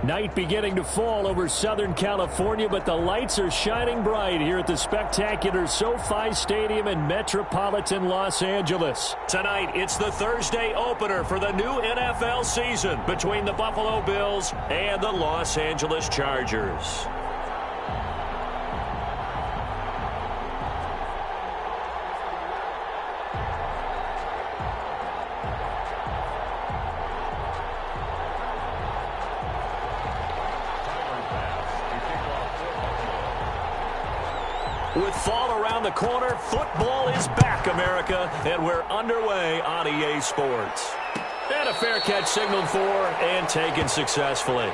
Night beginning to fall over Southern California, but the lights are shining bright here at the spectacular SoFi Stadium in metropolitan Los Angeles. Tonight, it's the Thursday opener for the new NFL season between the Buffalo Bills and the Los Angeles Chargers. With fall around the corner, football is back, America, and we're underway on EA Sports. And a fair catch signaled for and taken successfully.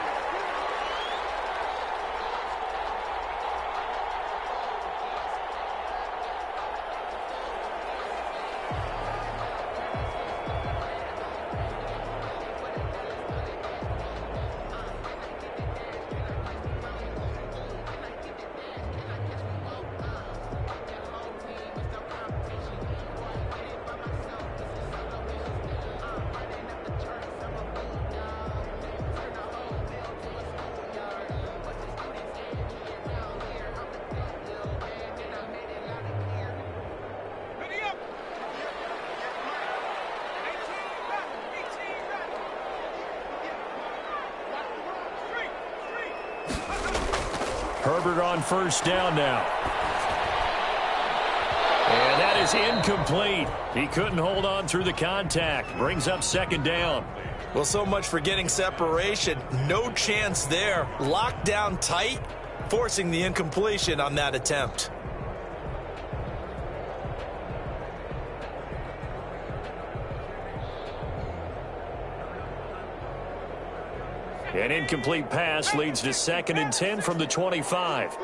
Herbert on first down now. And that is incomplete. He couldn't hold on through the contact. Brings up second down. Well, so much for getting separation. No chance there. Locked down tight, forcing the incompletion on that attempt. An incomplete pass leads to 2nd and 10 from the 25.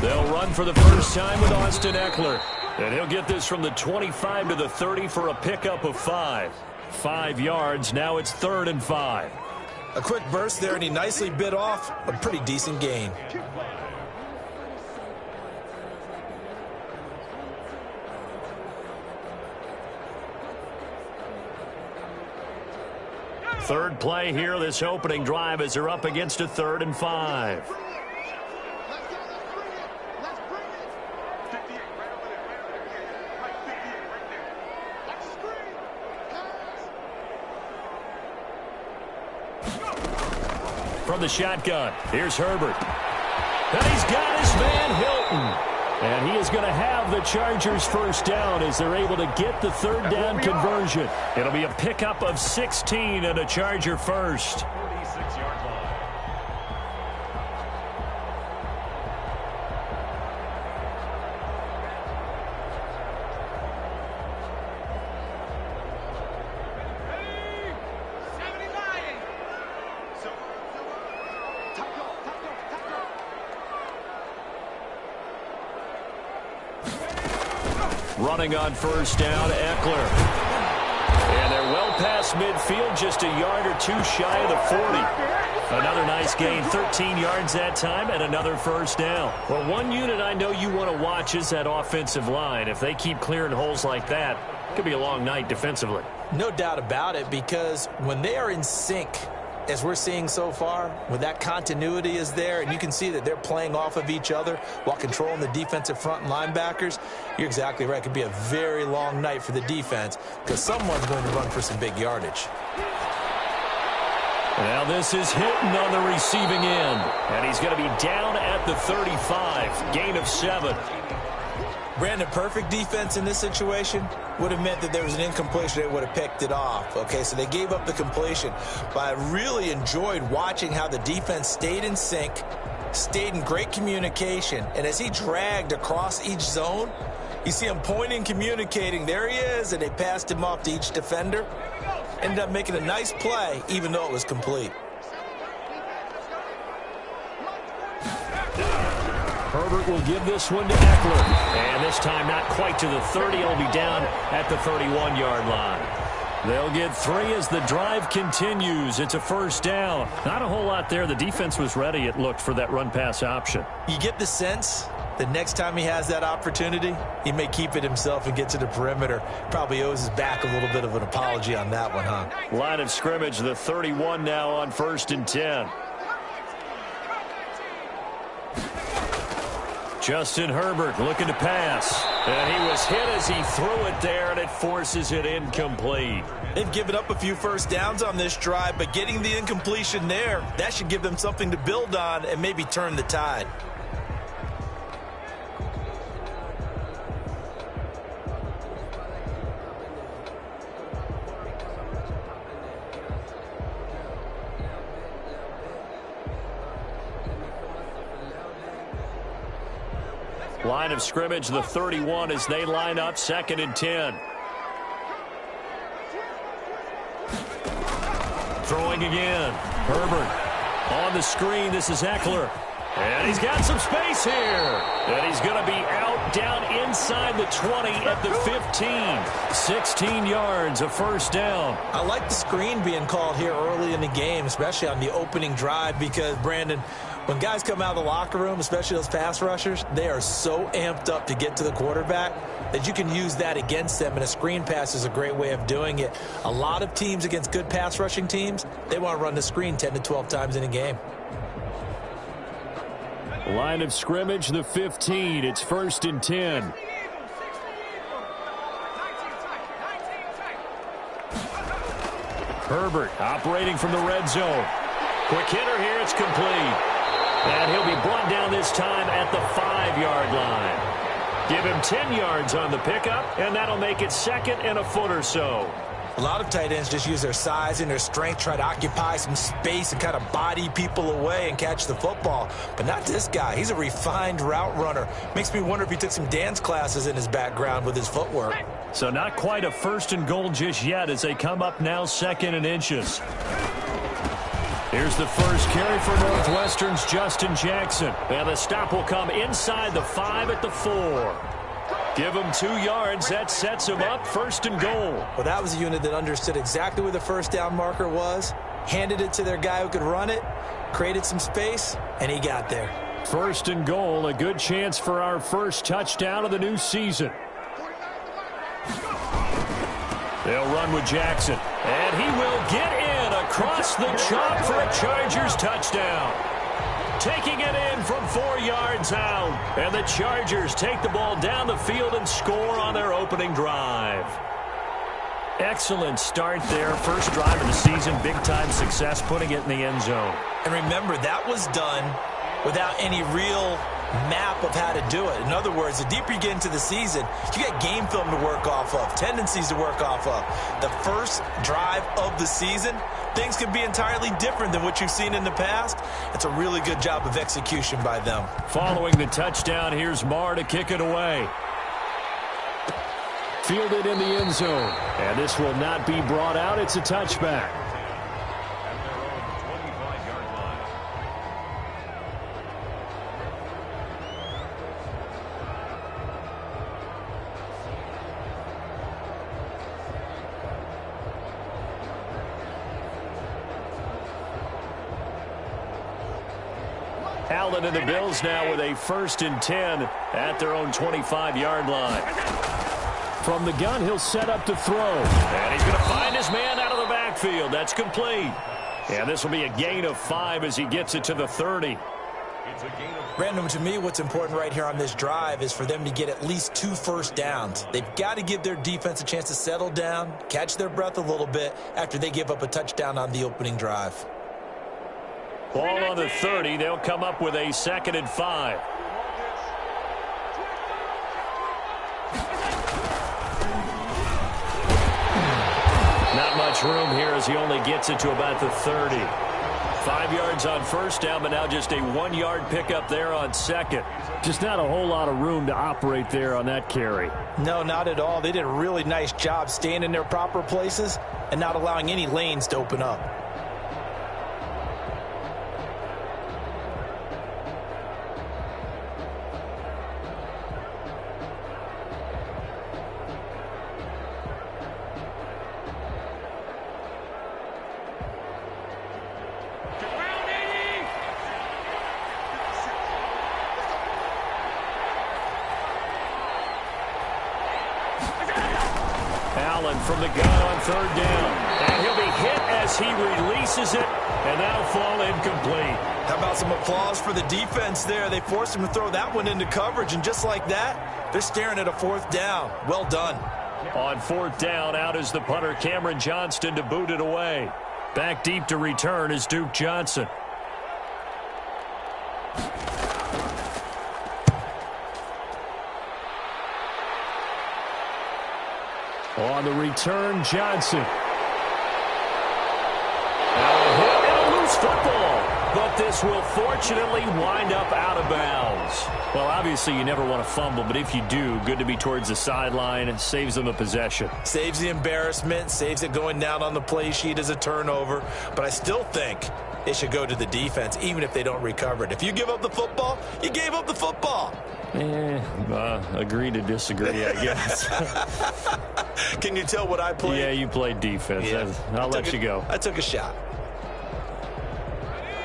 They'll run for the first time with Austin Ekeler. And he'll get this from the 25 to the 30 for a pickup of 5. 5 yards. Now it's 3rd and 5. A quick burst there, and he nicely bit off a pretty decent gain. Third play here, this opening drive, as they're up against a 3rd and 5. From the shotgun, here's Herbert. And he's got his man Hilton. And he is going to have the Chargers first down as they're able to get the 3rd down conversion. It'll be a pickup of 16 and a Charger first. Running on first down, Ekeler. And they're well past midfield, just a yard or two shy of the 40. Another nice gain, 13 yards that time, and another first down. Well, one unit I know you want to watch is that offensive line. If they keep clearing holes like that, it could be a long night defensively. No doubt about it, because when they are in sync, as we're seeing so far, when that continuity is there and you can see that they're playing off of each other while controlling the defensive front and linebackers, you're exactly right. It could be a very long night for the defense because someone's going to run for some big yardage. Now this is Hilton on the receiving end, and he's going to be down at the 35, gain of 7. Brandon, perfect defense in this situation would have meant that there was an incompletion. They would have picked it off. Okay, so they gave up the completion. But I really enjoyed watching how the defense stayed in sync, stayed in great communication. And as he dragged across each zone, you see him pointing, communicating. There he is, and they passed him off to each defender. Ended up making a nice play, even though it was complete. Herbert will give this one to Ekeler. And this time not quite to the 30. He'll be down at the 31-yard line. They'll get 3 as the drive continues. It's a first down. Not a whole lot there. The defense was ready, it looked, for that run-pass option. You get the sense the next time he has that opportunity, he may keep it himself and get to the perimeter. Probably owes his back a little bit of an apology on that one, huh? Line of scrimmage, the 31 now on 1st and 10. Justin Herbert looking to pass. And he was hit as he threw it there, and it forces it incomplete. They've given up a few first downs on this drive, but getting the incompletion there, that should give them something to build on and maybe turn the tide. Line of scrimmage, the 31, as they line up 2nd and 10. Throwing again. Herbert on the screen. This is Eckler. And he's got some space here. And he's going to be out down inside the 20 at the 15. 16 yards, a first down. I like the screen being called here early in the game, especially on the opening drive, because, Brandon, when guys come out of the locker room, especially those pass rushers, they are so amped up to get to the quarterback that you can use that against them, and a screen pass is a great way of doing it. A lot of teams against good pass rushing teams, they want to run the screen 10 to 12 times in a game. Line of scrimmage, the 15. It's 1st and 10. Herbert operating from the red zone. Quick hitter here. It's complete. And he'll be brought down this time at the 5-yard line. Give him 10 yards on the pickup, and that'll make it 2nd and a foot or so. A lot of tight ends just use their size and their strength, try to occupy some space and kind of body people away and catch the football. But not this guy. He's a refined route runner. Makes me wonder if he took some dance classes in his background with his footwork. So not quite a 1st and goal just yet as they come up now 2nd and inches. Here's the first carry for Northwestern's Justin Jackson. And the stop will come inside the 5 at the 4. Give him 2 yards. That sets him up 1st and goal. Well, that was a unit that understood exactly where the first down marker was, handed it to their guy who could run it, created some space, and he got there. 1st and goal, a good chance for our first touchdown of the new season. They'll run with Jackson, and he will get in across the chalk for a Chargers touchdown. Taking it in from 4 yards out. And the Chargers take the ball down the field and score on their opening drive. Excellent start there. First drive of the season. Big-time success putting it in the end zone. And remember, that was done without any real map of how to do it. In other words, the deeper you get into the season, you got game film to work off of, tendencies to work off of. The first drive of the season, things can be entirely different than what you've seen in the past. It's a really good job of execution by them. Following the touchdown, here's Marr to kick it away. Fielded in the end zone. And this will not be brought out. It's a touchback. Allen and the Bills now with a 1st and 10 at their own 25-yard line. From the gun, he'll set up to throw. And he's going to find his man out of the backfield. That's complete. And this will be a gain of 5 as he gets it to the 30. Brandon, to me, what's important right here on this drive is for them to get at least 2 first downs. They've got to give their defense a chance to settle down, catch their breath a little bit after they give up a touchdown on the opening drive. Ball on the 30. They'll come up with a 2nd and 5. Not much room here as he only gets it to about the 30. 5 yards on first down, but now just a 1-yard pickup there on 2nd. Just not a whole lot of room to operate there on that carry. No, not at all. They did a really nice job staying in their proper places and not allowing any lanes to open up. Allen from the gun on third down. And he'll be hit as he releases it, and that'll fall incomplete. How about some applause for the defense there? They forced him to throw that one into coverage, and just like that, they're staring at a fourth down. Well done. On fourth down, out is the punter, Cameron Johnston, to boot it away. Back deep to return is Duke Johnson. On the return, Johnson. And a loose football. But this will fortunately wind up out of bounds. Well, obviously you never want to fumble, but if you do, good to be towards the sideline and saves them a possession. Saves the embarrassment, saves it going down on the play sheet as a turnover. But I still think it should go to the defense, even if they don't recover it. If you give up the football, you gave up the football. Agree to disagree, I guess. Can you tell what I played? Yeah, you played defense. Yeah. I'll let you go. I took a shot.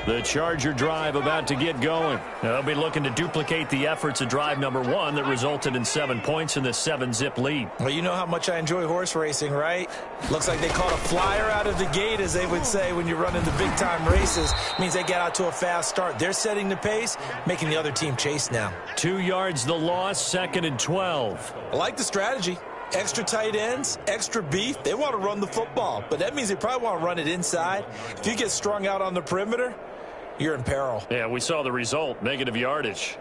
The Charger drive about to get going. They'll be looking to duplicate the efforts of drive number 1 that resulted in 7 points in the 7-zip lead. Well, you know how much I enjoy horse racing, right? Looks like they caught a flyer out of the gate, as they would say when you're running the big-time races. Means they get out to a fast start. They're setting the pace, making the other team chase now. 2 yards the loss, 2nd and 12. I like the strategy. Extra tight ends, extra beef. They want to run the football, but that means they probably want to run it inside. If you get strung out on the perimeter, you're in peril. Yeah, we saw the result, negative yardage.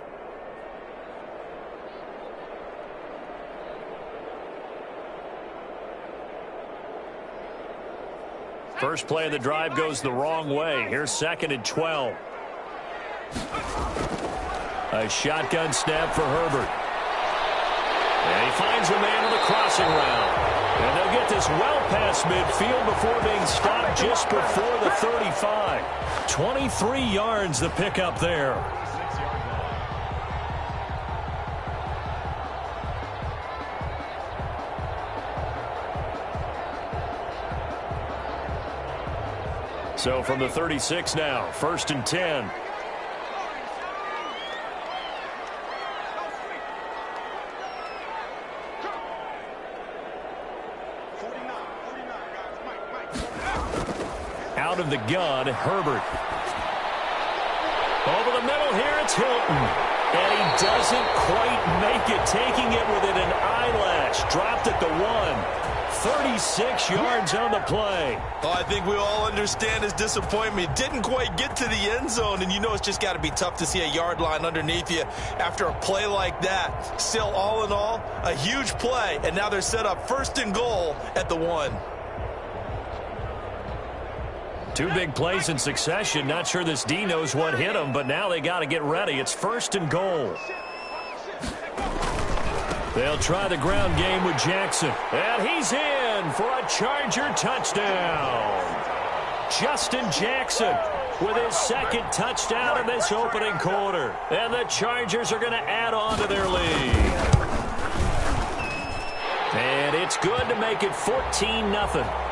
First play of the drive goes the wrong way. Here's 2nd and 12. A shotgun snap for Herbert. And he finds a man on the crossing route. And they'll get this well past midfield before being stopped just before the 35. 23 yards the pickup there. So from the 36 now, 1st and 10. Out of the gun, Herbert. Over the middle here, it's Hilton. And he doesn't quite make it, taking it within an eyelash. Dropped at the 1. 36 yards on the play. Oh, I think we all understand his disappointment. Didn't quite get to the end zone, and you know it's just got to be tough to see a yard line underneath you after a play like that. Still, all in all, a huge play, and now they're set up 1st and goal at the 1. 2 big plays in succession. Not sure this D knows what hit him, but now they got to get ready. It's 1st and goal. They'll try the ground game with Jackson. And he's in for a Charger touchdown. Justin Jackson with his 2nd touchdown in this opening quarter. And the Chargers are going to add on to their lead. And it's good to make it 14-0.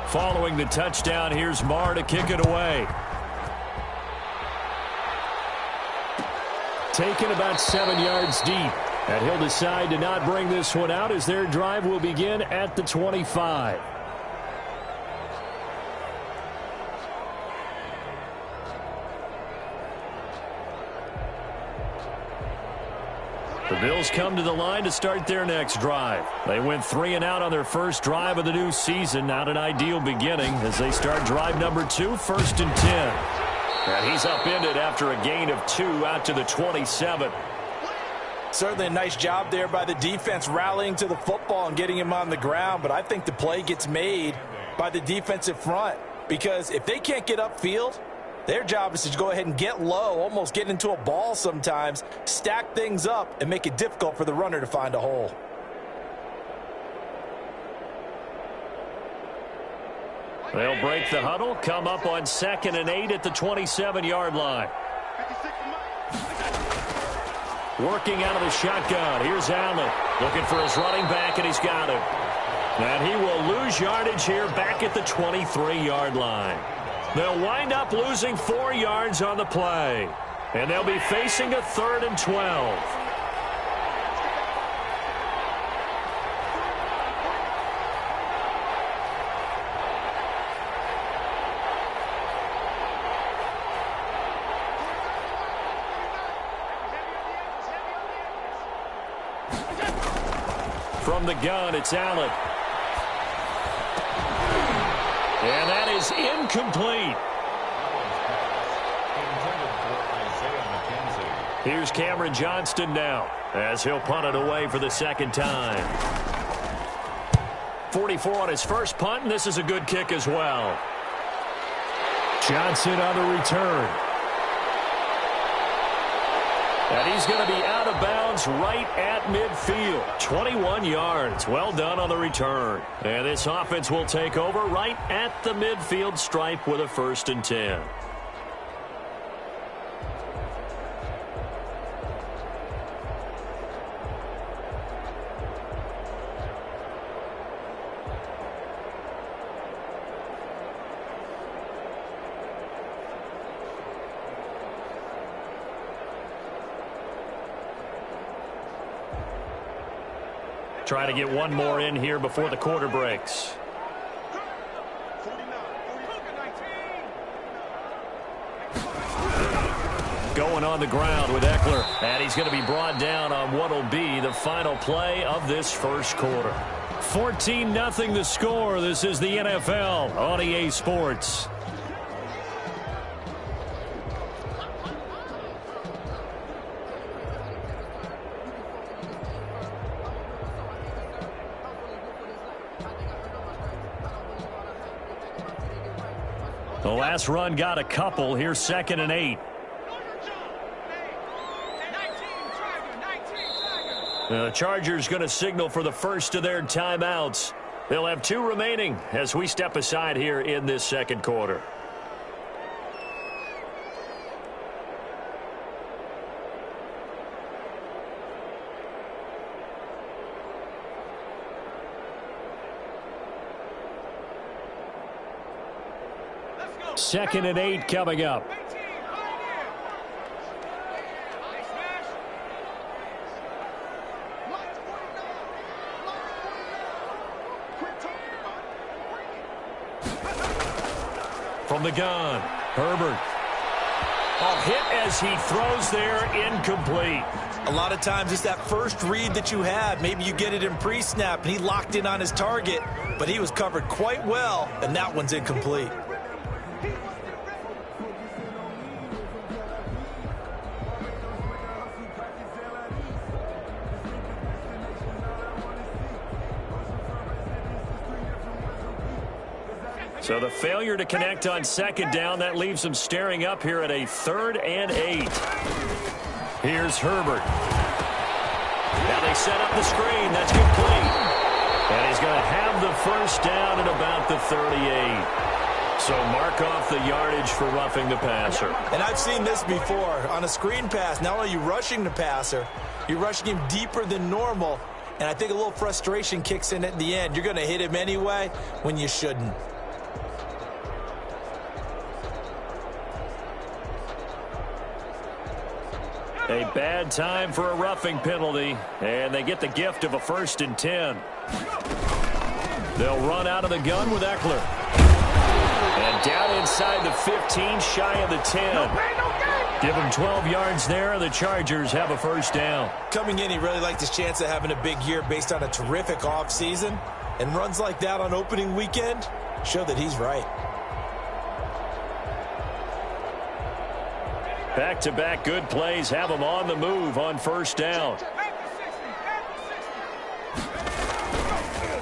Following the touchdown, here's Marr to kick it away. Taken about 7 yards deep. And he'll decide to not bring this one out as their drive will begin at the 25. The Bills come to the line to start their next drive. They went 3 and out on their first drive of the new season. Not an ideal beginning as they start drive number 2, 1st and 10. And he's upended after a gain of 2 out to the 27. Certainly a nice job there by the defense rallying to the football and getting him on the ground. But I think the play gets made by the defensive front because if they can't get upfield, their job is to go ahead and get low, almost get into a ball sometimes, stack things up, and make it difficult for the runner to find a hole. They'll break the huddle, come up on 2nd and 8 at the 27-yard line. Working out of the shotgun. Here's Allen looking for his running back, and he's got him. And he will lose yardage here back at the 23-yard line. They'll wind up losing 4 yards on the play. And they'll be facing a 3rd and 12. From the gun, it's Allen. And that is incomplete. Here's Cameron Johnston now as he'll punt it away for the 2nd time. 44 on his first punt, and this is a good kick as well. Johnson on the return. And he's going to be out of bounds right at midfield. 21 yards. Well done on the return. And this offense will take over right at the midfield stripe with a 1st and 10. Try to get one more in here before the quarter breaks. Going on the ground with Eckler. And he's going to be brought down on what will be the final play of this first quarter. 14-0 the score. This is the NFL on EA Sports. The last run got a couple. Here's 2nd and 8. The Chargers going to signal for the first of their timeouts. They'll have 2 remaining as we step aside here in this 2nd quarter. Second and 8 coming up. From the gun, Herbert. Oh, hit as he throws there, incomplete. A lot of times it's that first read that you have. Maybe you get it in pre-snap, and he locked in on his target, but he was covered quite well, and that one's incomplete. So the failure to connect on 2nd down, that leaves them staring up here at a 3rd and 8. Here's Herbert. Now they set up the screen. That's complete. And he's going to have the first down at about the 38. So mark off the yardage for roughing the passer. And I've seen this before. On a screen pass, not only are you rushing the passer, you're rushing him deeper than normal. And I think a little frustration kicks in at the end. You're going to hit him anyway when you shouldn't. A bad time for a roughing penalty, and they get the gift of a 1st and 10. They'll run out of the gun with Eckler. And down inside the 15, shy of the 10. Give him 12 yards there, and the Chargers have a 1st down. Coming in, he really liked his chance of having a big year based on a terrific offseason. And runs like that on opening weekend show that he's right. Back-to-back good plays have them on the move on 1st down.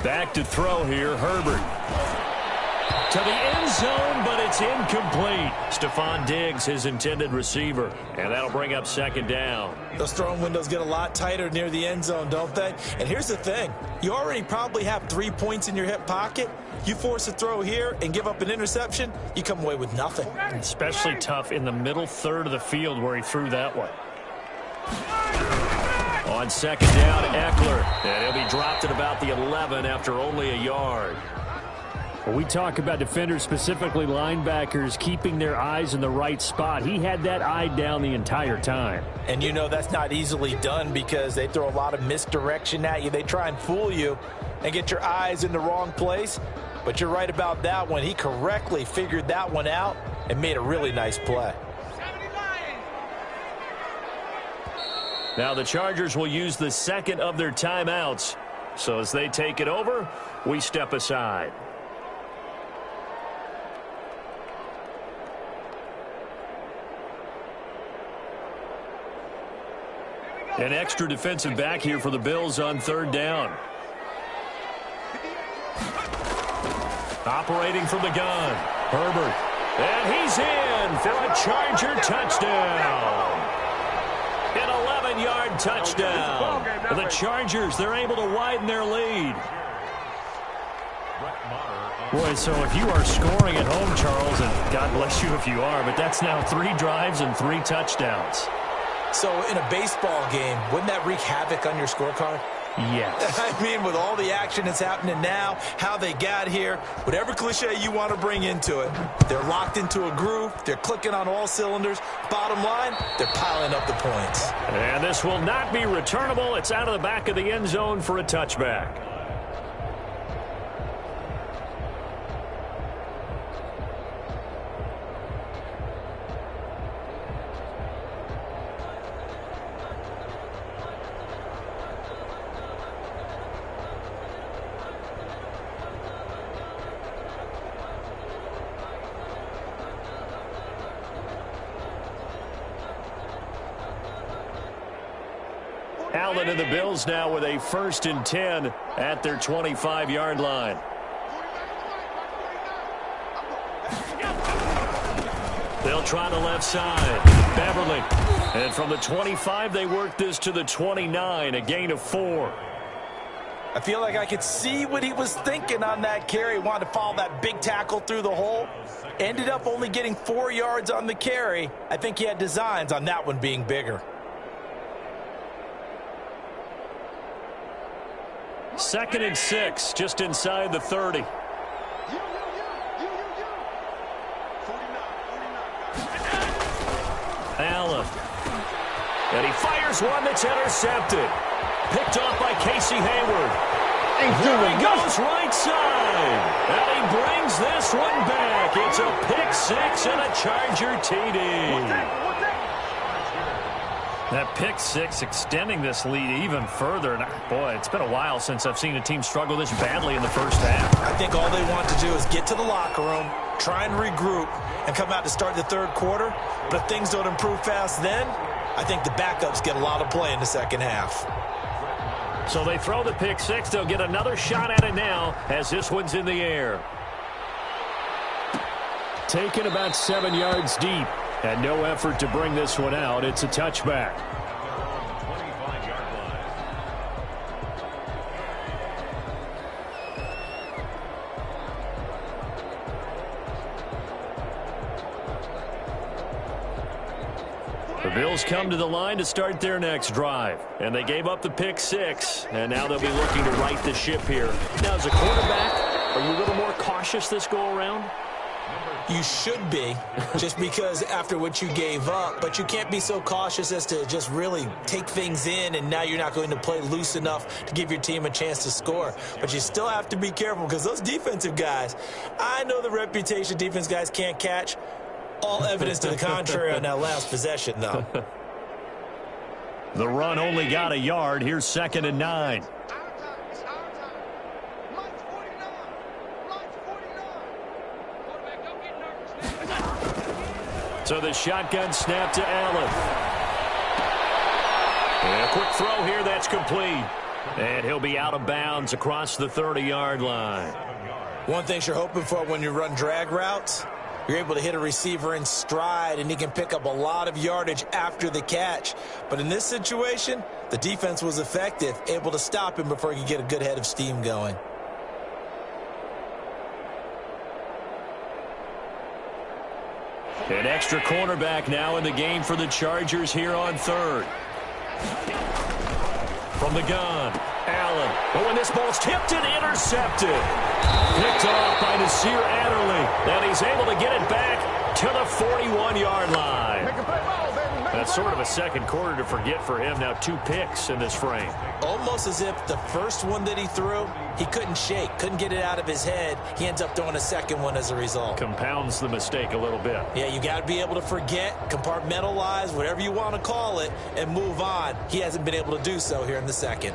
Back to throw here, Herbert. To the end zone, but it's incomplete. Stephon Diggs, his intended receiver. And that'll bring up 2nd down. Those throwing windows get a lot tighter near the end zone, don't they? And here's the thing. You already probably have 3 points in your hip pocket. You force a throw here and give up an interception, you come away with nothing. Especially tough in the middle 3rd of the field where he threw that one. On 2nd down, Eckler. And he'll be dropped at about the 11 after only a yard. Well, we talk about defenders, specifically linebackers, keeping their eyes in the right spot. He had that eye down the entire time. And you know that's not easily done because they throw a lot of misdirection at you. They try and fool you and get your eyes in the wrong place. But you're right about that one. He correctly figured that one out and made a really nice play. Now the Chargers will use the second of their timeouts. So as they take it over, we step aside. An extra defensive back here for the Bills on third down. Operating from the gun, Herbert. And he's in for a Charger touchdown. An 11-yard touchdown. The Chargers, they're able to widen their lead. Boy, so if you are scoring at home, Charles, and God bless you if you are, but that's now 3 drives and 3 touchdowns. So in a baseball game, wouldn't that wreak havoc on your scorecard? Yes. I mean, with all the action that's happening now, how they got here, whatever cliche you want to bring into it, they're locked into a groove, they're clicking on all cylinders. Bottom line, they're piling up the points. And this will not be returnable. It's out of the back of the end zone for a touchback. Allen and the Bills now with a 1st and 10 at their 25-yard line. They'll try the left side. Beverly. And from the 25, they work this to the 29, a gain of 4. I feel like I could see what he was thinking on that carry. Wanted to follow that big tackle through the hole. Ended up only getting 4 yards on the carry. I think he had designs on that one being bigger. 2nd and 6, just inside the 30. Allen. And he fires one that's intercepted. Picked off by Casey Hayward. Here he goes right side. And he brings this one back. It's a pick 6 and a Charger TD. That pick 6 extending this lead even further. And boy, it's been a while since I've seen a team struggle this badly in the first half. I think all they want to do is get to the locker room, try and regroup, and come out to start the third quarter. But if things don't improve fast then, I think the backups get a lot of play in the second half. So they throw the pick 6. They'll get another shot at it now as this one's in the air. Taken about 7 yards deep. And no effort to bring this one out. It's a touchback. The Bills come to the line to start their next drive. And they gave up the pick 6. And now they'll be looking to right the ship here. Now, as a quarterback, are you a little more cautious this go-around? You should be, just because after what you gave up. But you can't be so cautious as to just really take things in, and now you're not going to play loose enough to give your team a chance to score. But you still have to be careful because those defensive guys, I know the reputation defense guys can't catch. All evidence to the contrary on that last possession, though. The run only got a yard. Here's 2nd and 9. So the shotgun snap to Allen. And a quick throw here that's complete. And he'll be out of bounds across the 30-yard line. One thing you're hoping for when you run drag routes, you're able to hit a receiver in stride, and he can pick up a lot of yardage after the catch. But in this situation, the defense was effective, able to stop him before he could get a good head of steam going. An extra cornerback now in the game for the Chargers here on third. From the gun, Allen. But when this ball's tipped and intercepted. Picked off by Nasir Adderley. And he's able to get it back to the 41-yard line. That's sort of a second quarter to forget for him. Now 2 picks in this frame. Almost as if the first one that he threw, he couldn't shake, couldn't get it out of his head. He ends up throwing a second one as a result. Compounds the mistake a little bit. Yeah, you got to be able to forget, compartmentalize, whatever you want to call it, and move on. He hasn't been able to do so here in the second.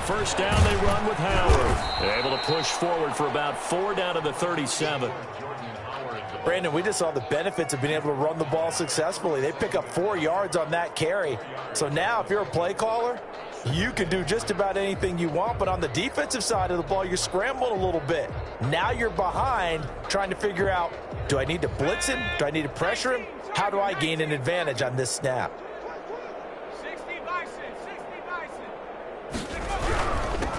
First down, they run with Howard. Able to push forward for about 4 down to the 37. Brandon, we just saw the benefits of being able to run the ball successfully. They pick up 4 yards on that carry. So now if you're a play caller, you can do just about anything you want. But on the defensive side of the ball, you're scrambling a little bit. Now you're behind trying to figure out, do I need to blitz him? Do I need to pressure him? How do I gain an advantage on this snap?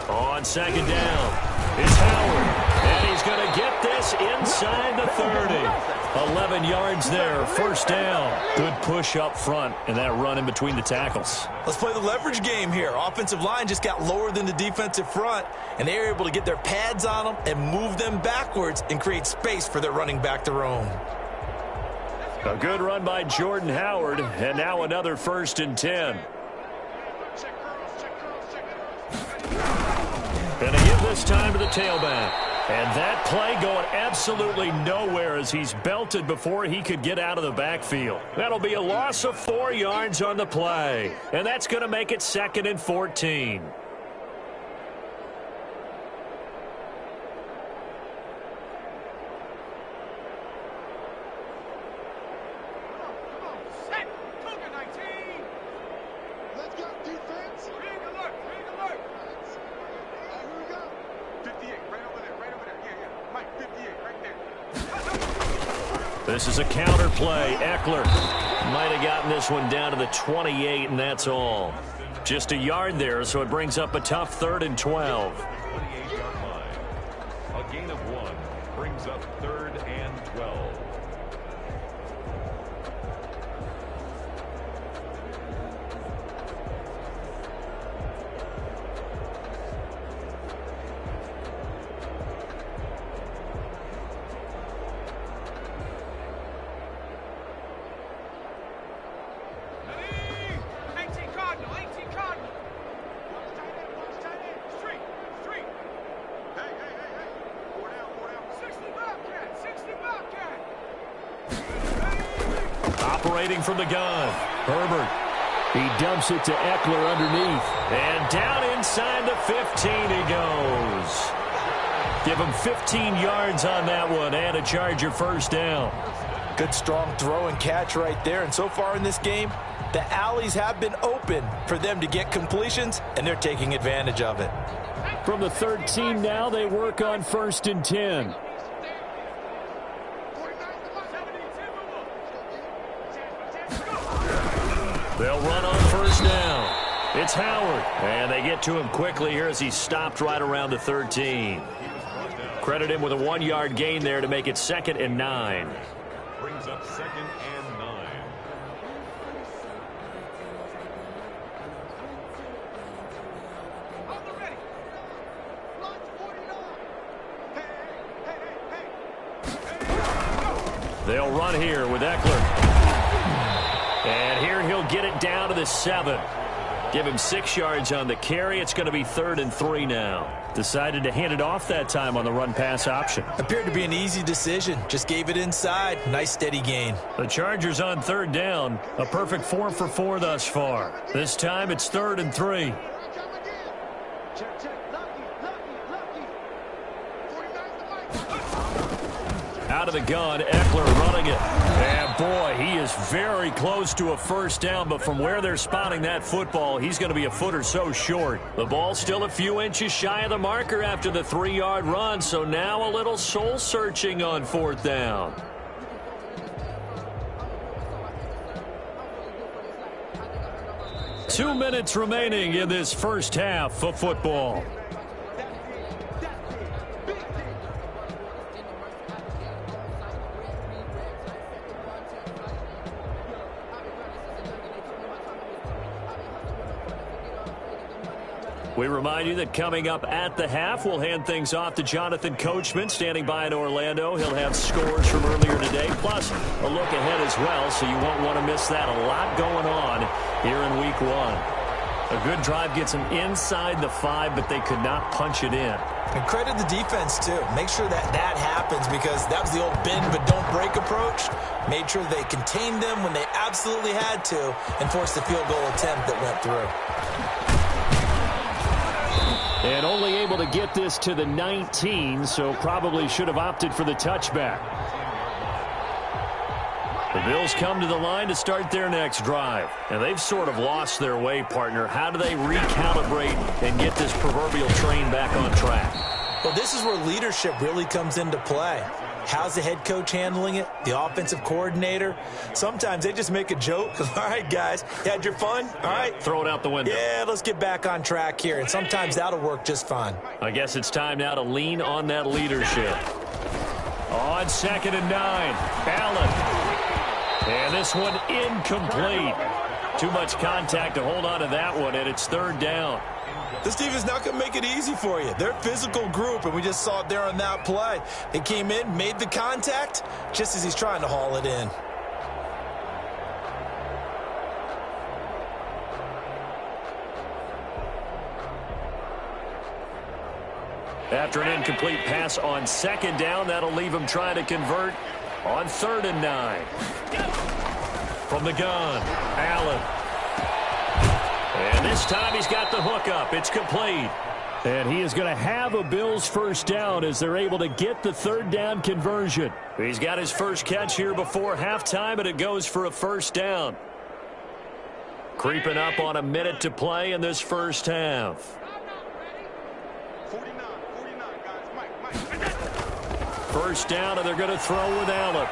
On second down, it's Howard, and he's going to get this inside the 30. 11 yards there, first down. Good push up front, and that run in between the tackles. Let's play the leverage game here. Offensive line just got lower than the defensive front, and they were able to get their pads on them and move them backwards and create space for their running back to roam. A good run by Jordan Howard, and now another 1st and 10. Going to give this time to the tailback. And that play going absolutely nowhere as he's belted before he could get out of the backfield. That'll be a loss of 4 yards on the play. And that's going to make it 2nd and 14. This is a counter play. Eckler might have gotten this one down to the 28, and that's all. Just a yard there, so it brings up a tough 3rd and 12. 28-yard line. A gain of 1 brings up 3rd and 12. Operating from the gun, Herbert. He dumps it to Eckler underneath. And down inside the 15 he goes. Give him 15 yards on that one and a Charger first down. Good strong throw and catch right there. And so far in this game, the alleys have been open for them to get completions, and they're taking advantage of it. From the 13 now, they work on 1st and 10. They'll run on 1st down. It's Howard. And they get to him quickly here as he stopped right around the 13. Credit him with a 1-yard gain there to make it 2nd and 9. Brings up 2nd and 9. They'll run here with Eckler. And here he'll get it down to the 7. Give him 6 yards on the carry. It's going to be 3rd and 3 now. Decided to hand it off that time on the run-pass option. Appeared to be an easy decision. Just gave it inside. Nice steady gain. The Chargers on 3rd down. A perfect 4 for 4 thus far. This time it's 3rd and 3. Out of the gun, Eckler running it. And boy, he is very close to a first down, but from where they're spotting that football, he's going to be a foot or so short. The ball's still a few inches shy of the marker after the 3-yard run, so now a little soul-searching on 4th down. Two minutes remaining in this first half of football. We remind you that coming up at the half, we'll hand things off to Jonathan Coachman, standing by in Orlando. He'll have scores from earlier today, plus a look ahead as well, so you won't want to miss that. A lot going on here in Week 1. A good drive gets them inside the 5, but they could not punch it in. And credit the defense, too. Make sure that happens, because that was the old bend but don't break approach. Made sure they contained them when they absolutely had to and forced the field goal attempt that went through. And only able to get this to the 19, so probably should have opted for the touchback. The Bills come to the line to start their next drive. And they've sort of lost their way, partner. How do they recalibrate and get this proverbial train back on track? Well, this is where leadership really comes into play. How's the head coach handling it? The offensive coordinator? Sometimes they just make a joke. All right, guys, you had your fun? All right. Throw it out the window. Yeah, let's get back on track here. And sometimes that'll work just fine. I guess it's time now to lean on that leadership. On 2nd and 9, Allen. And this one incomplete. Too much contact to hold on to that one, and it's 3rd down. This defense is not going to make it easy for you. They're a physical group, and we just saw it there on that play. They came in, made the contact, just as he's trying to haul it in. After an incomplete pass on 2nd down, that'll leave him trying to convert on 3rd and 9. From the gun, Allen. And this time he's got the hook up. It's complete. And he is going to have a Bills first down as they're able to get the 3rd down conversion. He's got his first catch here before halftime, and it goes for a first down. Creeping up on a minute to play in this first half. First down, and they're going to throw with Allen.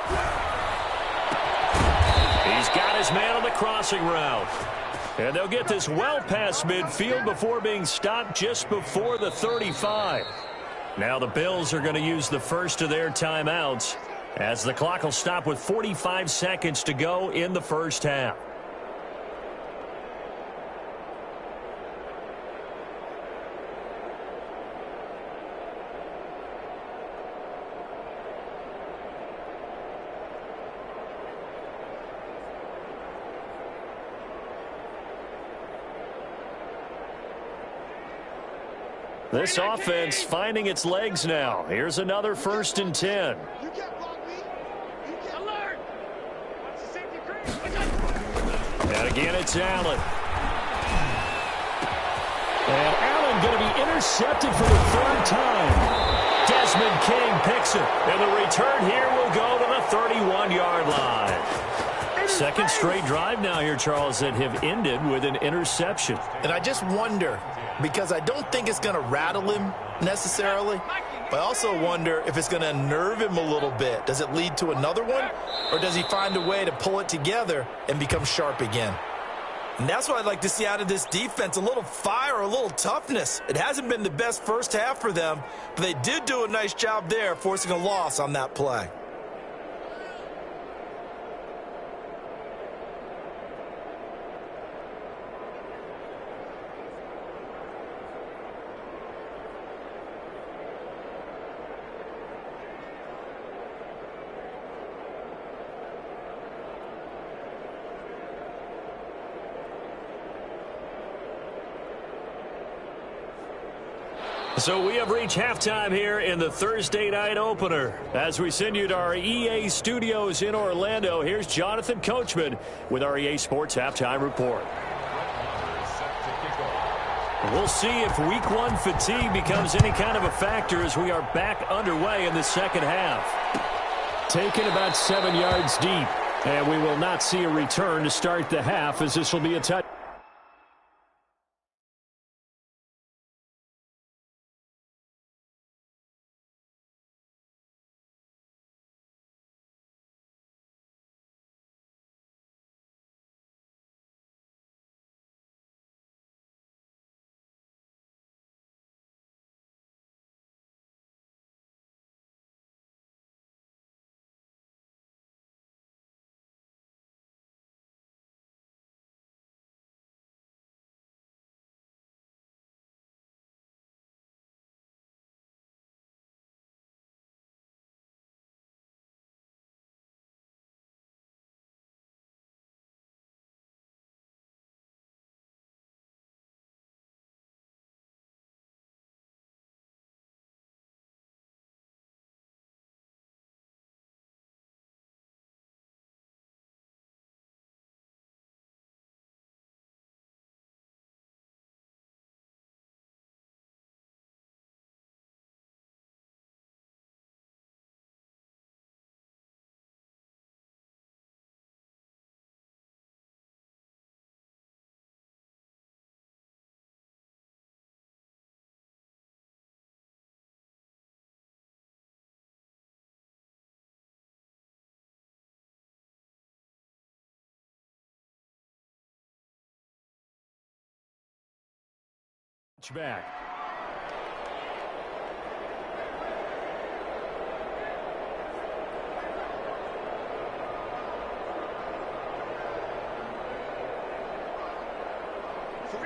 He's got his man on the crossing route. And they'll get this well past midfield before being stopped just before the 35. Now the Bills are going to use the first of their timeouts as the clock will stop with 45 seconds to go in the first half. This offense finding its legs now. Here's another 1st and 10. And again, it's Allen. And Allen going to be intercepted for the 3rd time. Desmond King picks it. And the return here will go to the 31-yard line. 2nd straight drive now here, Charles, that have ended with an interception. And I just wonder, because I don't think it's going to rattle him necessarily, but I also wonder if it's going to unnerve him a little bit. Does it lead to another one, or does he find a way to pull it together and become sharp again? And that's what I'd like to see out of this defense, a little fire, a little toughness. It hasn't been the best first half for them, but they did do a nice job there, forcing a loss on that play. So we have reached halftime here in the Thursday night opener. As we send you to our EA studios in Orlando, here's Jonathan Coachman with our EA Sports Halftime Report. We'll see if Week 1 fatigue becomes any kind of a factor as we are back underway in the second half. Taken about 7 yards deep, and we will not see a return to start the half as this will be a touchdown. Back.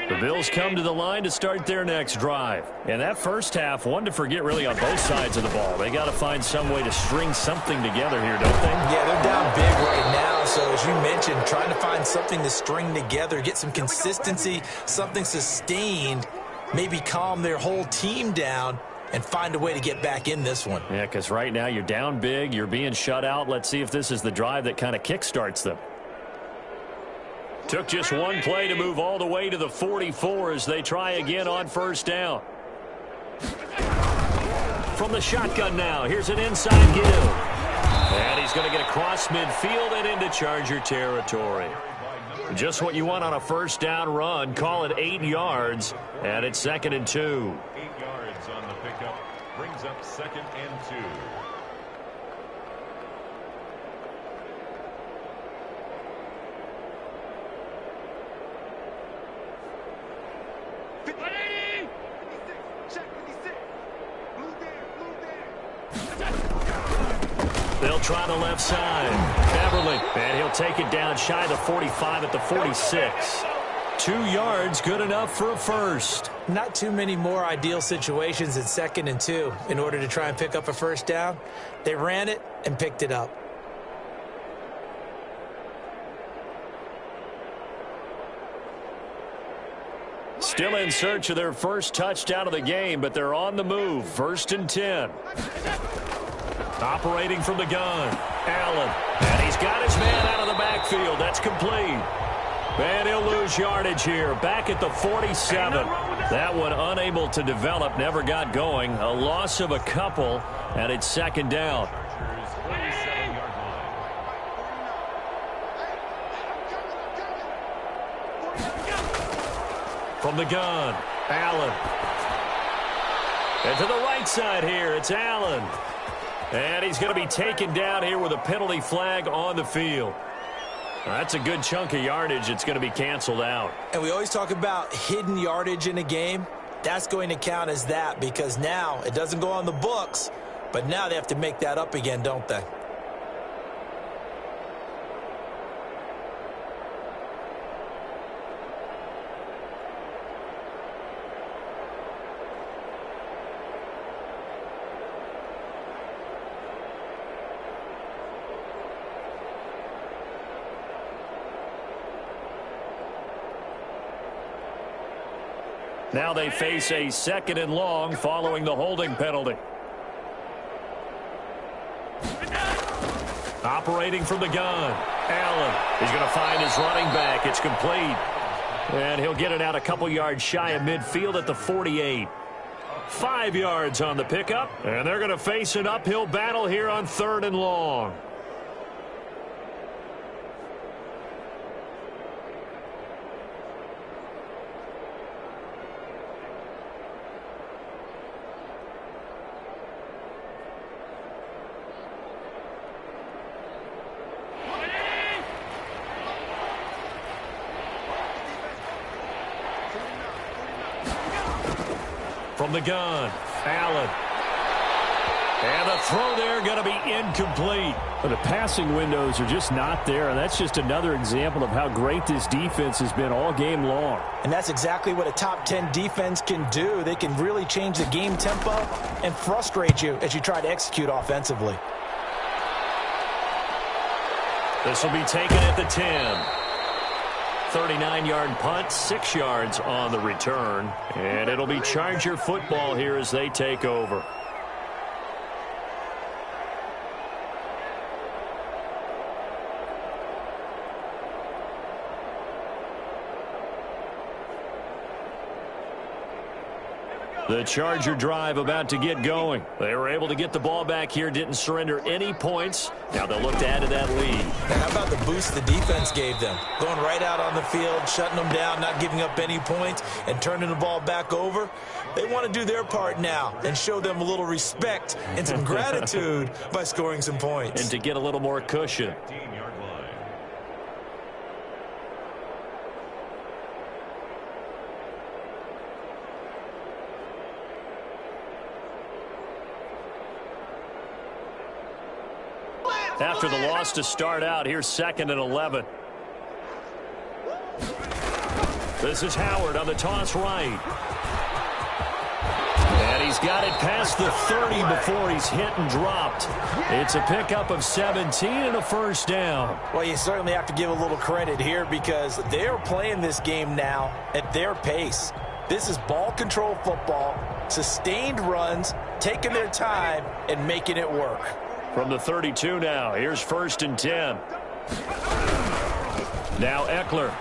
The Bills come to the line to start their next drive. And that first half, one to forget really on both sides of the ball. They got to find some way to string something together here, don't they? Yeah, they're down big right now. So as you mentioned, trying to find something to string together, get some consistency, something sustained, maybe calm their whole team down and find a way to get back in this one. Yeah, because right now you're down big, you're being shut out. Let's see if this is the drive that kind of kickstarts them. Took just one play to move all the way to the 44 as they try again on first down. From the shotgun now, here's an inside give. And he's going to get across midfield and into Charger territory. Just what you want on a first down run. Call it 8 yards, and it's 2nd and 2. 8 yards on the pickup. Brings up 2nd and 2. They'll try the left side. Beverly, and he'll take it down shy of the 45 at the 46. 2 yards, good enough for a first. Not too many more ideal situations in 2nd and 2 in order to try and pick up a first down. They ran it and picked it up. Still in search of their first touchdown of the game, but they're on the move. 1st and 10. Operating from the gun, Allen. And he's got his man out of the backfield. That's complete. And he'll lose yardage here. Back at the 47. That one unable to develop, never got going. A loss of a couple, and it's 2nd down. From the gun, Allen. And to the right side here, it's Allen. And he's going to be taken down here with a penalty flag on the field. That's a good chunk of yardage. It's going to be canceled out. And we always talk about hidden yardage in a game. That's going to count as that because now it doesn't go on the books, but now they have to make that up again, don't they? Now they face a 2nd and long following the holding penalty. Operating from the gun, Allen. He's going to find his running back. It's complete. And he'll get it out a couple yards shy of midfield at the 48. 5 yards on the pickup. And they're going to face an uphill battle here on 3rd and long. From the gun, Allen. And the throw there going to be incomplete. But the passing windows are just not there, and that's just another example of how great this defense has been all game long. And that's exactly what a top 10 defense can do. They can really change the game tempo and frustrate you as you try to execute offensively. This will be taken at the 10. 39-yard punt, 6 yards on the return. And it'll be Charger football here as they take over. The Charger drive about to get going. They were able to get the ball back here, didn't surrender any points. Now they'll look to add to that lead. And how about the boost the defense gave them? Going right out on the field, shutting them down, not giving up any points, and turning the ball back over. They want to do their part now and show them a little respect and some gratitude by scoring some points. And to get a little more cushion. After the loss to start out, here's 2nd and 11. This is Howard on the toss right. And he's got it past the 30 before he's hit and dropped. It's a pickup of 17 and a first down. Well, you certainly have to give a little credit here because they're playing this game now at their pace. This is ball control football, sustained runs, taking their time, and making it work. From the 32 now, here's 1st and 10. Now Eckler.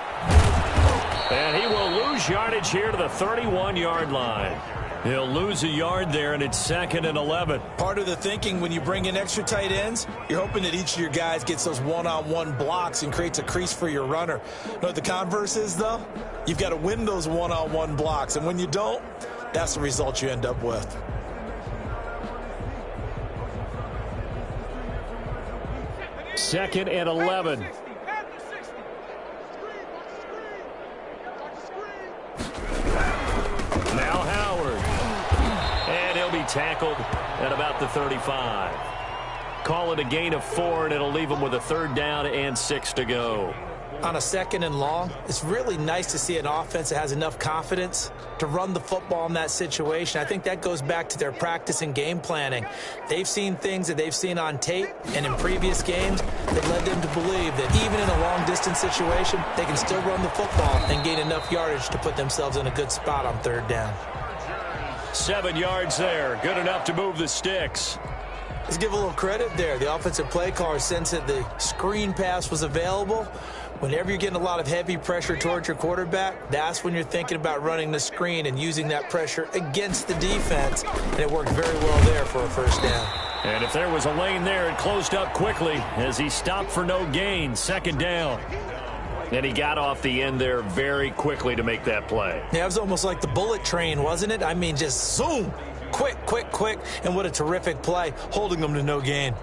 And he will lose yardage here to the 31-yard line. He'll lose a yard there, and it's 2nd and 11. Part of the thinking when you bring in extra tight ends, you're hoping that each of your guys gets those one-on-one blocks and creates a crease for your runner. You know what the converse is, though? You've got to win those one-on-one blocks, and when you don't, that's the result you end up with. Second and 11. Now Howard. And he'll be tackled at about the 35. Call it a gain of 4, and it'll leave him with a 3rd down and 6 to go. On a 2nd and long, it's really nice to see an offense that has enough confidence to run the football in that situation. I think that goes back to their practice and game planning. They've seen things that they've seen on tape and in previous games that led them to believe that even in a long-distance situation, they can still run the football and gain enough yardage to put themselves in a good spot on 3rd down. 7 yards there. Good enough to move the sticks. Let's give a little credit there. The offensive play caller sensed that the screen pass was available. Whenever you're getting a lot of heavy pressure towards your quarterback, that's when you're thinking about running the screen and using that pressure against the defense. And it worked very well there for a 1st down. And if there was a lane there, it closed up quickly as he stopped for no gain. 2nd down. And he got off the end there very quickly to make that play. Yeah, it was almost like the bullet train, wasn't it? I mean, just zoom. Quick, quick, quick. And what a terrific play, holding them to no gain.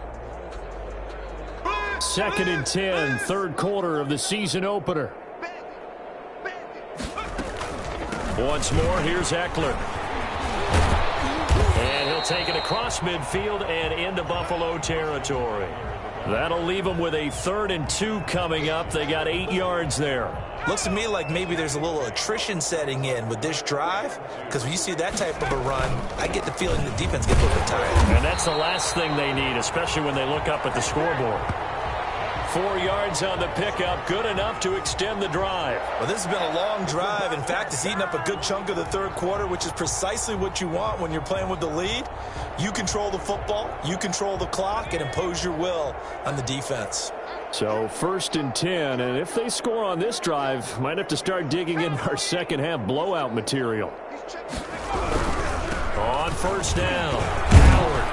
2nd and 10, 3rd quarter of the season opener. Once more, here's Eckler. And he'll take it across midfield and into Buffalo territory. That'll leave them with a 3rd and 2 coming up. They got 8 yards there. Looks to me like maybe there's a little attrition setting in with this drive, because when you see that type of a run, I get the feeling the defense gets a little bit tired. And that's the last thing they need, especially when they look up at the scoreboard. 4 yards on the pickup, good enough to extend the drive. Well, this has been a long drive. In fact, it's eaten up a good chunk of the 3rd quarter, which is precisely what you want when you're playing with the lead. You control the football, you control the clock, and impose your will on the defense. So 1st and 10, and if they score on this drive, might have to start digging in our second half blowout material. On 1st down, Howard.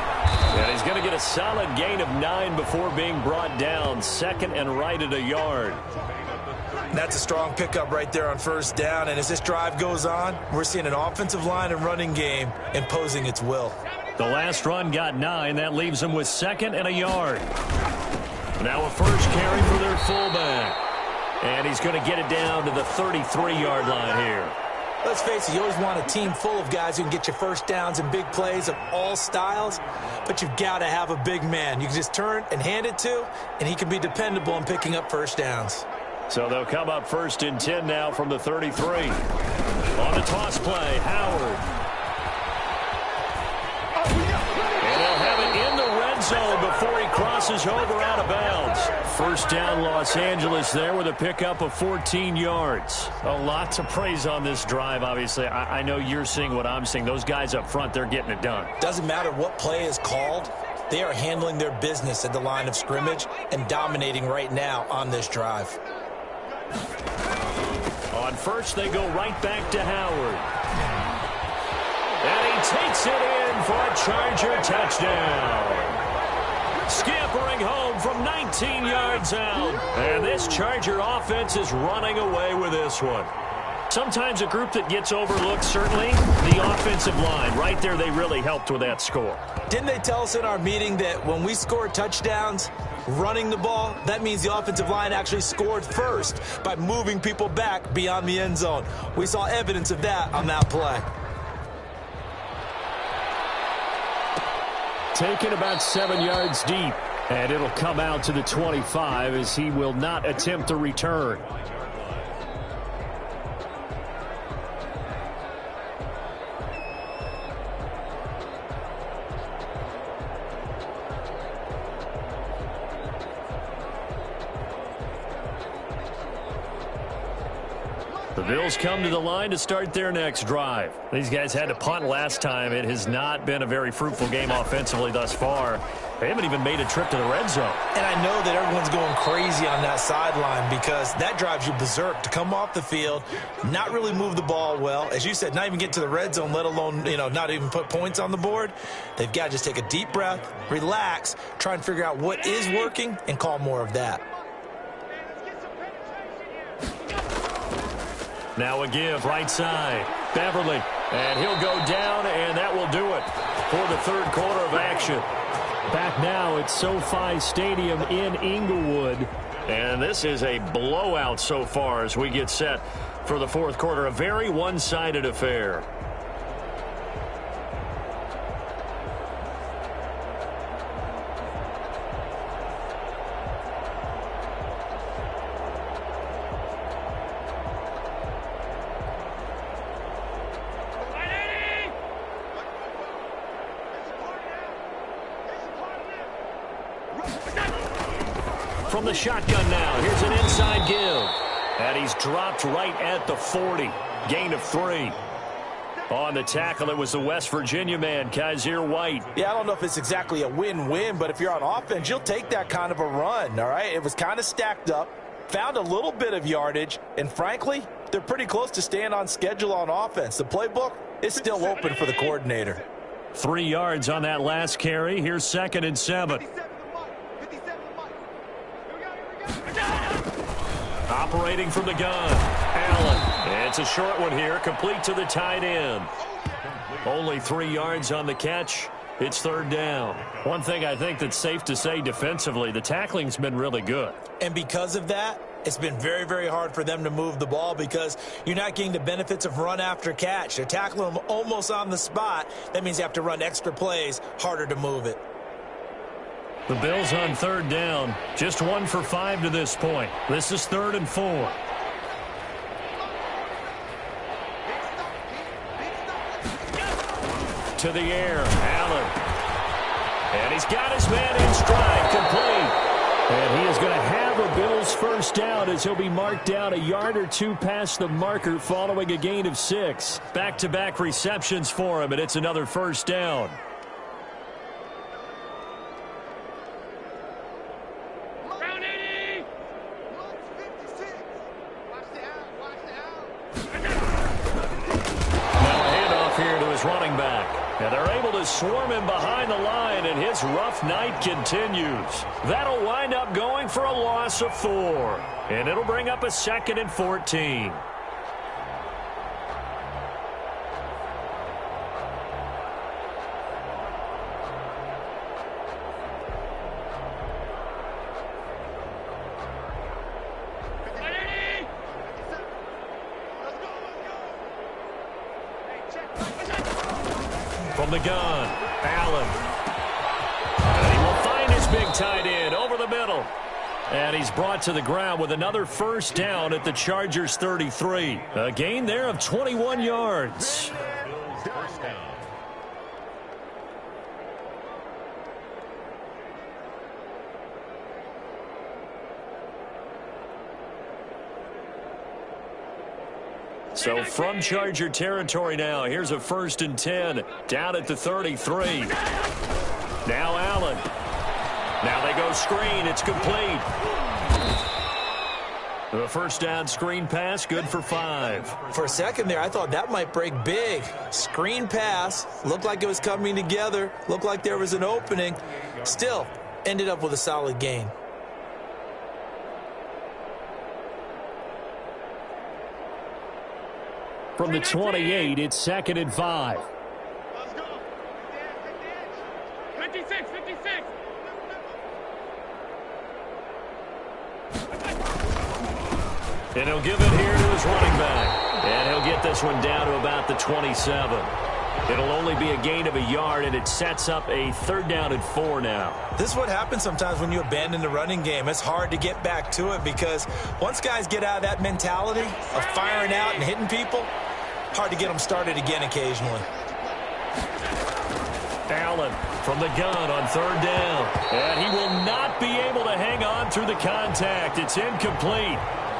And he's going to get a solid gain of 9 before being brought down. 2nd and right at a yard. That's a strong pickup right there on 1st down. And as this drive goes on, we're seeing an offensive line and running game imposing its will. The last run got 9. That leaves them with 2nd and a yard. Now a 1st carry for their fullback. And he's going to get it down to the 33-yard line here. Let's face it, you always want a team full of guys who can get you 1st downs and big plays of all styles, but you've got to have a big man you can just turn and hand it to, and he can be dependable in picking up 1st downs. So they'll come up 1st and 10 now from the 33. On the toss play, Howard. And he'll have it in the red zone before he crosses over out of bounds. 1st down, Los Angeles there with a pickup of 14 yards. A lot to praise on this drive, obviously. I know you're seeing what I'm seeing. Those guys up front, they're getting it done. Doesn't matter what play is called. They are handling their business at the line of scrimmage and dominating right now on this drive. On 1st, they go right back to Howard. And he takes it in for a Charger touchdown. Scampering home from 19 yards out. And this Charger offense is running away with this one. Sometimes a group that gets overlooked, certainly, the offensive line. Right there, they really helped with that score. Didn't they tell us in our meeting that when we score touchdowns, running the ball, that means the offensive line actually scored first by moving people back beyond the end zone? We saw evidence of that on that play. Taken about 7 yards deep. And it'll come out to the 25 as he will not attempt to return. The Bills come to the line to start their next drive. These guys had to punt last time. It has not been a very fruitful game offensively thus far. They haven't even made a trip to the red zone. And I know that everyone's going crazy on that sideline because that drives you berserk to come off the field, not really move the ball well. As you said, not even get to the red zone, let alone, not even put points on the board. They've got to just take a deep breath, relax, try and figure out what is working, and call more of that. Now a give, right side. Beverly, and he'll go down, and that will do it for the third quarter of action. Back now at SoFi Stadium in Inglewood. And this is a blowout so far as we get set for the fourth quarter. A very one-sided affair. From the shotgun now, here's an inside give. And he's dropped right at the 40. Gain of 3. On the tackle, it was the West Virginia man, Kaiser White. Yeah, I don't know if it's exactly a win-win, but if you're on offense, you'll take that kind of a run, all right? It was kind of stacked up, found a little bit of yardage, and frankly, they're pretty close to staying on schedule on offense. The playbook is still open for the coordinator. 3 yards on that last carry. Here's 2nd and 7. Operating from the gun, Allen. It's a short one here, complete to the tight end. Only 3 yards on the catch. It's third down. One thing I think that's safe to say defensively, the tackling's been really good. And because of that, it's been very, very hard for them to move the ball because you're not getting the benefits of run after catch. They're tackling them almost on the spot. That means you have to run extra plays, harder to move it. The Bills on third down, just 1 for 5 to this point. This is 3rd and 4. To the air, Allen. And he's got his man in stride, complete. And he is going to have a Bills first down as he'll be marked down a yard or 2 past the marker following a gain of 6. Back-to-back receptions for him, and it's another first down. Running back, and they're able to swarm him behind the line, and his rough night continues. That'll wind up going for a loss of 4, and it'll bring up a 2nd and 14. From the gun, Allen. And he will find his big tight end over the middle. And he's brought to the ground with another first down at the Chargers' 33. A gain there of 21 yards. So from Charger territory now, here's a 1st and 10 down at the 33. Now Allen. Now they go screen. It's complete. The first down screen pass, good for 5. For a second there, I thought that might break big. Screen pass, looked like it was coming together, looked like there was an opening. Still, ended up with a solid gain. From the 28, it's 2nd and 5. Let's go. 56, 56. And he'll give it here to his running back. And he'll get this one down to about the 27. It'll only be a gain of a yard, and it sets up a 3rd down and 4 now. This is what happens sometimes when you abandon the running game. It's hard to get back to it because once guys get out of that mentality of firing out and hitting people, hard to get them started again occasionally. Allen from the gun on 3rd down. And he will not be able to hang on through the contact. It's incomplete.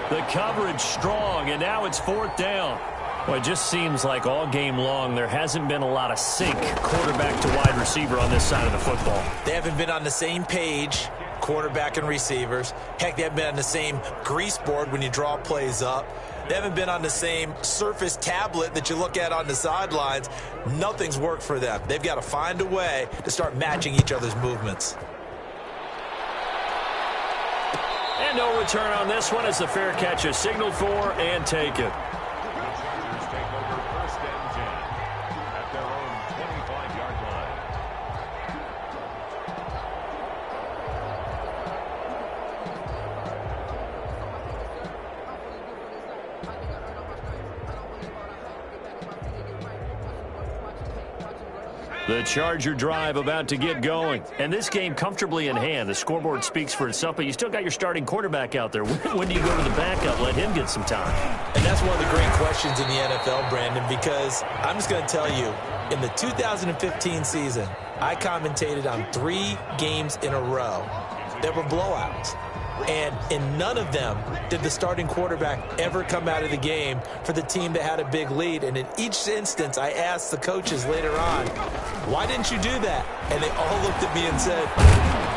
The coverage strong, and now it's 4th down. Well, it just seems like all game long there hasn't been a lot of sync quarterback to wide receiver on this side of the football. They haven't been on the same page, quarterback and receivers. Heck, they haven't been on the same grease board when you draw plays up. They haven't been on the same surface tablet that you look at on the sidelines. Nothing's worked for them. They've got to find a way to start matching each other's movements. And no return on this one as the fair catch is signaled for and taken. Chargers take over 1st and 10 at their own 25-yard line. The Charger drive about to get going. And this game comfortably in hand. The scoreboard speaks for itself, but you still got your starting quarterback out there. When do you go to the backup? Let him get some time. And that's one of the great questions in the NFL, Brandon, because I'm just going to tell you, in the 2015 season, I commentated on 3 games in a row that were blowouts. And in none of them did the starting quarterback ever come out of the game for the team that had a big lead. And in each instance, I asked the coaches later on, why didn't you do that? And they all looked at me and said,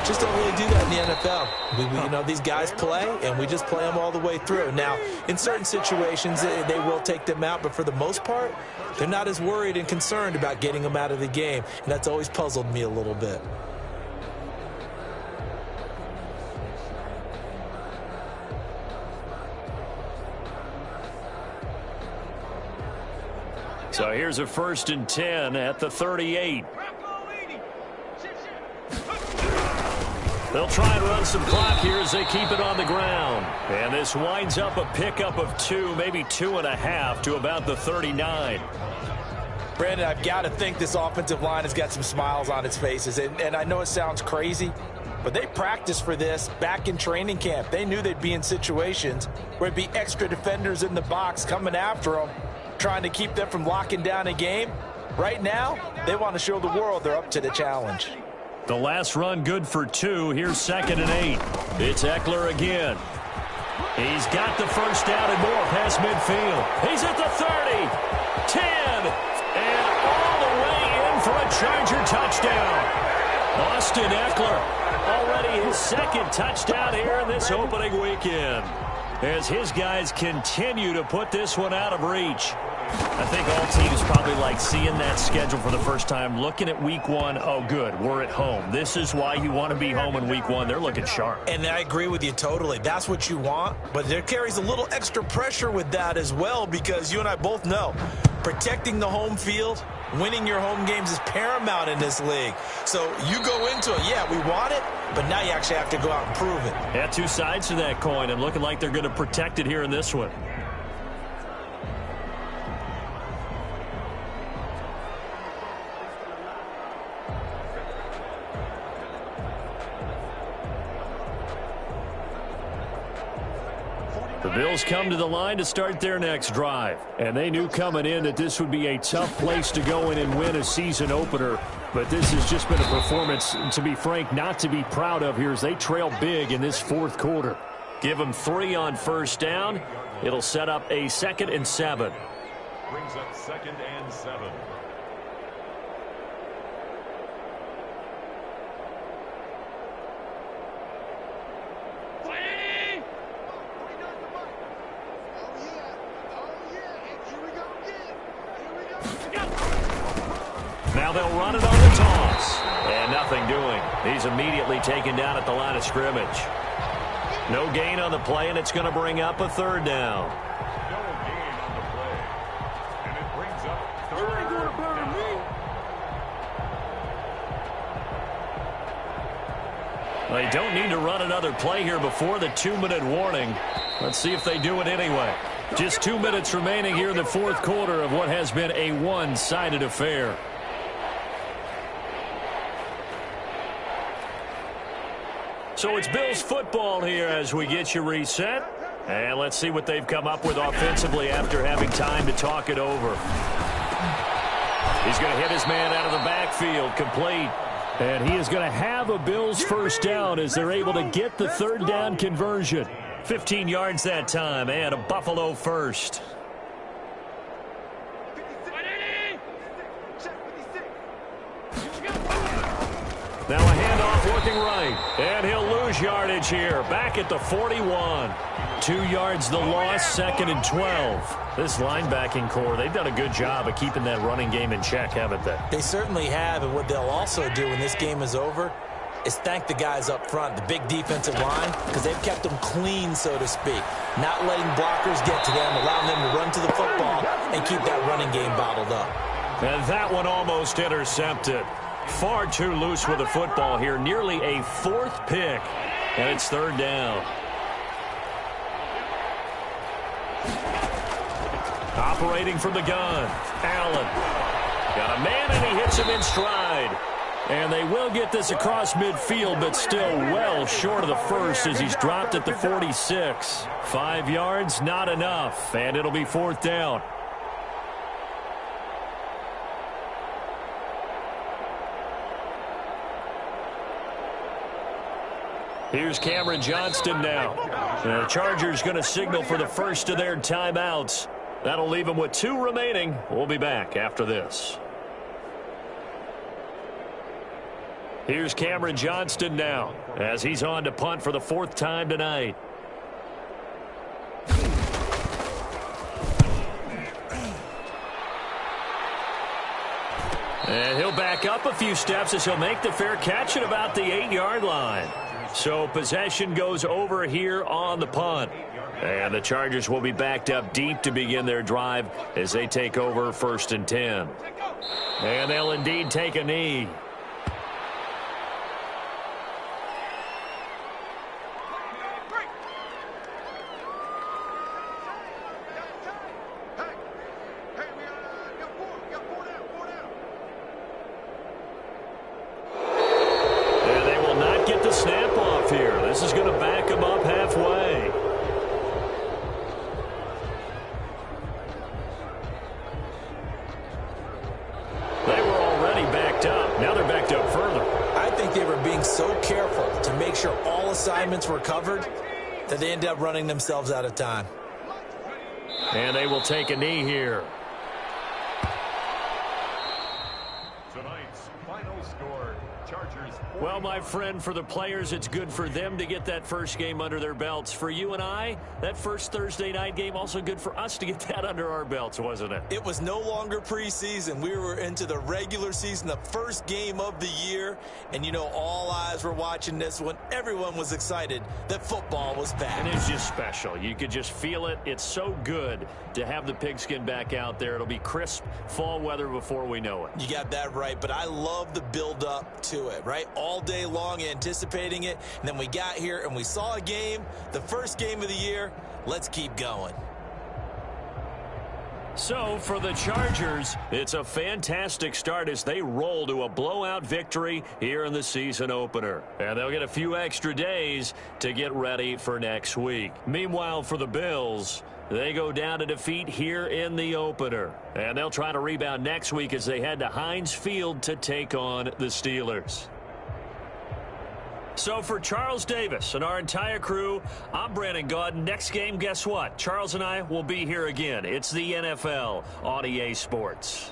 just don't really do that in the NFL. You know, these guys play, and we just play them all the way through. Now, in certain situations, they will take them out, but for the most part, they're not as worried and concerned about getting them out of the game. And that's always puzzled me a little bit. So here's a 1st and 10 at the 38. They'll try and run some clock here as they keep it on the ground. And this winds up a pickup of 2, maybe 2.5 to about the 39. Brandon, I've got to think this offensive line has got some smiles on its faces. And I know it sounds crazy, but they practiced for this back in training camp. They knew they'd be in situations where it'd be extra defenders in the box coming after them, trying to keep them from locking down a game. Right now, they want to show the world they're up to the challenge. The last run good for 2. Here's 2nd and 8. It's Eckler again. He's got the 1st down and more past midfield. He's at the 30, 10, and all the way in for a Charger touchdown. Austin Eckler, already his 2nd touchdown here in this opening weekend, as his guys continue to put this one out of reach. I think all teams probably like seeing that schedule for the first time, looking at week 1. Oh, good, we're at home. This is why you want to be home in week 1. They're looking sharp. And I agree with you totally. That's what you want, but there carries a little extra pressure with that as well, because you and I both know protecting the home field, winning your home games is paramount in this league. So you go into it, yeah, we want it, but now you actually have to go out and prove it. Yeah, 2 sides to that coin, and looking like they're going to protect it here in this one. The Bills come to the line to start their next drive. And they knew coming in that this would be a tough place to go in and win a season opener. But this has just been a performance, to be frank, not to be proud of here as they trail big in this 4th quarter. Give them 3 on 1st down. It'll set up a 2nd and 7. Brings up 2nd and 7. Now they'll run it on the toss. And nothing doing. He's immediately taken down at the line of scrimmage. No gain on the play, and it's going to bring up a 3rd down. No gain on the play. And it brings up 3rd down. They don't need to run another play here before the 2-minute warning. Let's see if they do it anyway. Just 2 minutes remaining here in the fourth quarter of what has been a one-sided affair. So it's Bills football here as we get you reset. And let's see what they've come up with offensively after having time to talk it over. He's going to hit his man out of the backfield, complete. And he is going to have a Bills first down as they're able to get the third down conversion. 15 yards that time and a Buffalo first. Now a handoff looking right, and he'll lose yardage here. Back at the 41. 2 yards the loss, 2nd and 12. This linebacking core, they've done a good job of keeping that running game in check, haven't they? They certainly have, and what they'll also do when this game is over is thank the guys up front, the big defensive line, because they've kept them clean, so to speak. Not letting blockers get to them, allowing them to run to the football and keep that running game bottled up. And that one almost intercepted. Far too loose with the football here. Nearly a fourth pick. And it's third down. Operating from the gun. Allen. Got a man and he hits him in stride. And they will get this across midfield, but still well short of the first as he's dropped at the 46. 5 yards, not enough. And it'll be fourth down. Here's Cameron Johnston now. The Chargers going to signal for the first of their timeouts. That'll leave them with 2 remaining. We'll be back after this. Here's Cameron Johnston now as he's on to punt for the 4th time tonight. And he'll back up a few steps as he'll make the fair catch at about the 8-yard line. So possession goes over here on the punt. And the Chargers will be backed up deep to begin their drive as they take over 1st and 10. And they'll indeed take a knee. Were covered that they end up running themselves out of time. And they will take a knee here. Tonight's final score, Chargers. Well, my friend, for the players, it's good for them to get that first game under their belts. For you and I, that first Thursday night game, also good for us to get that under our belts, wasn't it? It was no longer preseason. We were into the regular season, the first game of the year. And, you know, all eyes were watching this one. Everyone was excited that football was back. And it's just special. You could just feel it. It's so good to have the pigskin back out there. It'll be crisp fall weather before we know it. You got that right, but I love the build-up to it, right? All day long anticipating it, and then we got here and we saw a game, the first game of the year. Let's keep going. So for the Chargers, it's a fantastic start as they roll to a blowout victory here in the season opener. And they'll get a few extra days to get ready for next week. Meanwhile, for the Bills, they go down to defeat here in the opener. And they'll try to rebound next week as they head to Heinz Field to take on the Steelers. So for Charles Davis and our entire crew, I'm Brandon Gaudin. Next game, guess what? Charles and I will be here again. It's the NFL on EA Sports.